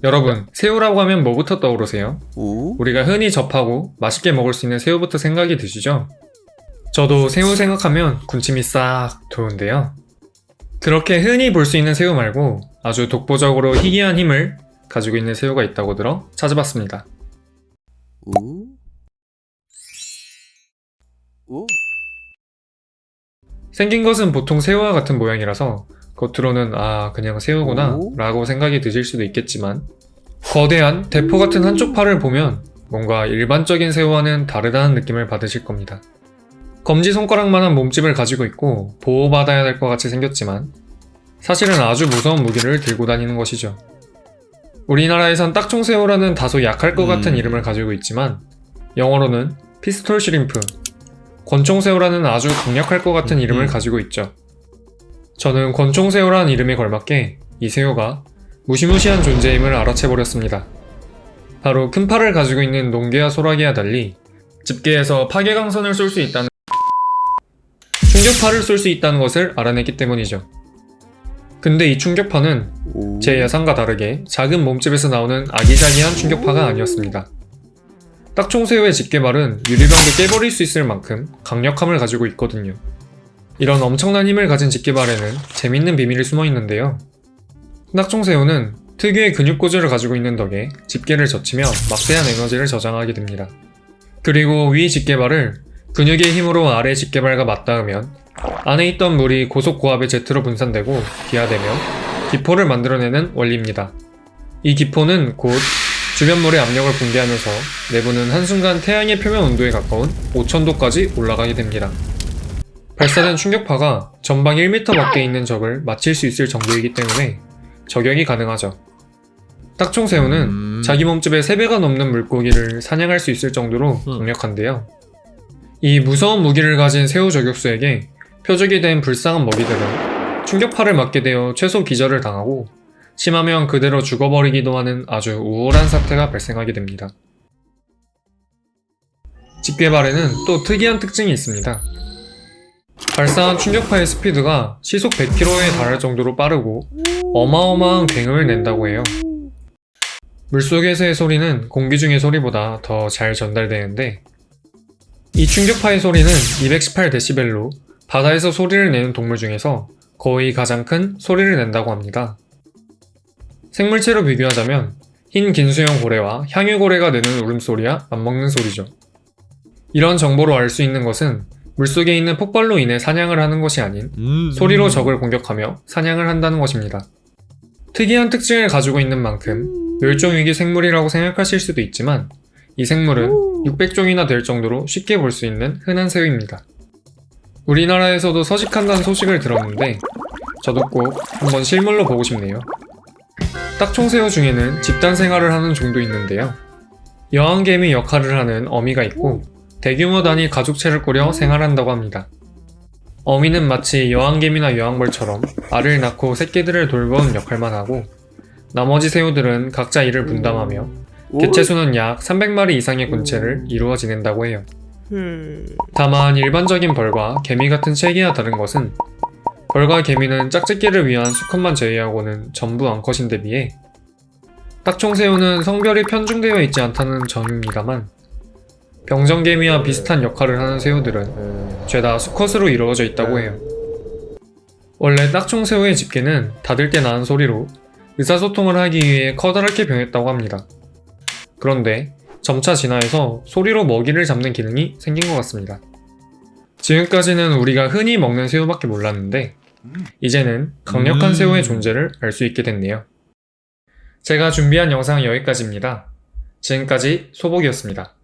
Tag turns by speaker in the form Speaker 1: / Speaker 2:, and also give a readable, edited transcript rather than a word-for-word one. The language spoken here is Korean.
Speaker 1: 여러분, 새우라고 하면 뭐부터 떠오르세요?
Speaker 2: 오?
Speaker 1: 우리가 흔히 접하고 맛있게 먹을 수 있는 새우부터 생각이 드시죠? 저도 새우 생각하면 군침이 싹 도는데요. 그렇게 흔히 볼 수 있는 새우 말고 아주 독보적으로 희귀한 힘을 가지고 있는 새우가 있다고 들어 찾아봤습니다.
Speaker 2: 오? 오?
Speaker 1: 생긴 것은 보통 새우와 같은 모양이라서 겉으로는 그냥 새우구나
Speaker 2: 오?
Speaker 1: 라고 생각이 드실 수도 있겠지만 거대한 대포 같은 한쪽 팔을 보면 뭔가 일반적인 새우와는 다르다는 느낌을 받으실 겁니다. 검지손가락만한 몸집을 가지고 있고 보호받아야 될 것 같이 생겼지만 사실은 아주 무서운 무기를 들고 다니는 것이죠. 우리나라에선 딱총새우라는 다소 약할 것 같은 이름을 가지고 있지만 영어로는 피스톨 슈림프, 권총새우라는 아주 강력할 것 같은 이름을 가지고 있죠. 저는 권총새우라는 이름에 걸맞게 이 새우가 무시무시한 존재임을 알아채버렸습니다. 바로 큰 팔을 가지고 있는 농개와 소라게와 달리 집게에서 파괴강선을 쏠 수 있다는 충격파를 쏠 수 있다는 것을 알아냈기 때문이죠. 근데 이 충격파는
Speaker 2: 오?
Speaker 1: 제 예상과 다르게 작은 몸집에서 나오는 아기자기한 충격파가 아니었습니다. 딱총새우의 집게발은 유리병도 깨버릴 수 있을 만큼 강력함을 가지고 있거든요. 이런 엄청난 힘을 가진 집게발에는 재밌는 비밀이 숨어 있는데요. 딱총새우는 특유의 근육 구조를 가지고 있는 덕에 집게를 젖히며 막대한 에너지를 저장하게 됩니다. 그리고 위 집게발을 근육의 힘으로 아래 집게발과 맞닿으면 안에 있던 물이 고속고압의 제트로 분산되고 기화되며 기포를 만들어내는 원리입니다. 이 기포는 곧 주변물의 압력을 붕괴하면서 내부는 한순간 태양의 표면 온도에 가까운 5000도까지 올라가게 됩니다. 발사된 충격파가 전방 1m 밖에 있는 적을 맞힐 수 있을 정도이기 때문에 저격이 가능하죠. 딱총새우는 자기 몸집의 3배가 넘는 물고기를 사냥할 수 있을 정도로 강력한데요. 이 무서운 무기를 가진 새우 저격수에게 표적이 된 불쌍한 먹이들은 충격파를 맞게 되어 최소 기절을 당하고 심하면 그대로 죽어버리기도 하는 아주 우울한 사태가 발생하게 됩니다. 집게발에는 또 특이한 특징이 있습니다. 발사한 충격파의 스피드가 시속 100km에 달할 정도로 빠르고 어마어마한 굉음을 낸다고 해요. 물속에서의 소리는 공기 중의 소리보다 더 잘 전달되는데 이 충격파의 소리는 218dB로 바다에서 소리를 내는 동물 중에서 거의 가장 큰 소리를 낸다고 합니다. 생물체로 비교하자면 흰 긴수형 고래와 향유고래가 내는 울음소리와 맞먹는 소리죠. 이런 정보로 알 수 있는 것은 물속에 있는 폭발로 인해 사냥을 하는 것이 아닌 소리로 적을 공격하며 사냥을 한다는 것입니다. 특이한 특징을 가지고 있는 만큼 멸종위기 생물이라고 생각하실 수도 있지만 이 생물은 600종이나 될 정도로 쉽게 볼 수 있는 흔한 새우입니다. 우리나라에서도 서식한다는 소식을 들었는데 저도 꼭 한번 실물로 보고 싶네요. 딱총새우 중에는 집단 생활을 하는 종도 있는데요. 여왕개미 역할을 하는 어미가 있고 대규모 단위 가족체를 꾸려 생활한다고 합니다. 어미는 마치 여왕개미나 여왕벌처럼 알을 낳고 새끼들을 돌보는 역할만 하고 나머지 새우들은 각자 일을 분담하며 개체수는 약 300마리 이상의 군체를 이루어 지낸다고 해요. 다만 일반적인 벌과 개미 같은 체계와 다른 것은 벌과 개미는 짝짓기를 위한 수컷만 제외하고는 전부 암컷인데 비해 딱총새우는 성별이 편중되어 있지 않다는 점입니다만 병정개미와 비슷한 역할을 하는 새우들은 죄다 수컷으로 이루어져 있다고 해요. 원래 딱총새우의 집게는 닫을 때 나는 소리로 의사소통을 하기 위해 커다랗게 변했다고 합니다. 그런데 점차 진화해서 소리로 먹이를 잡는 기능이 생긴 것 같습니다. 지금까지는 우리가 흔히 먹는 새우밖에 몰랐는데 이제는 강력한 새우의 존재를 알 수 있게 됐네요. 제가 준비한 영상은 여기까지입니다. 지금까지 소복이었습니다.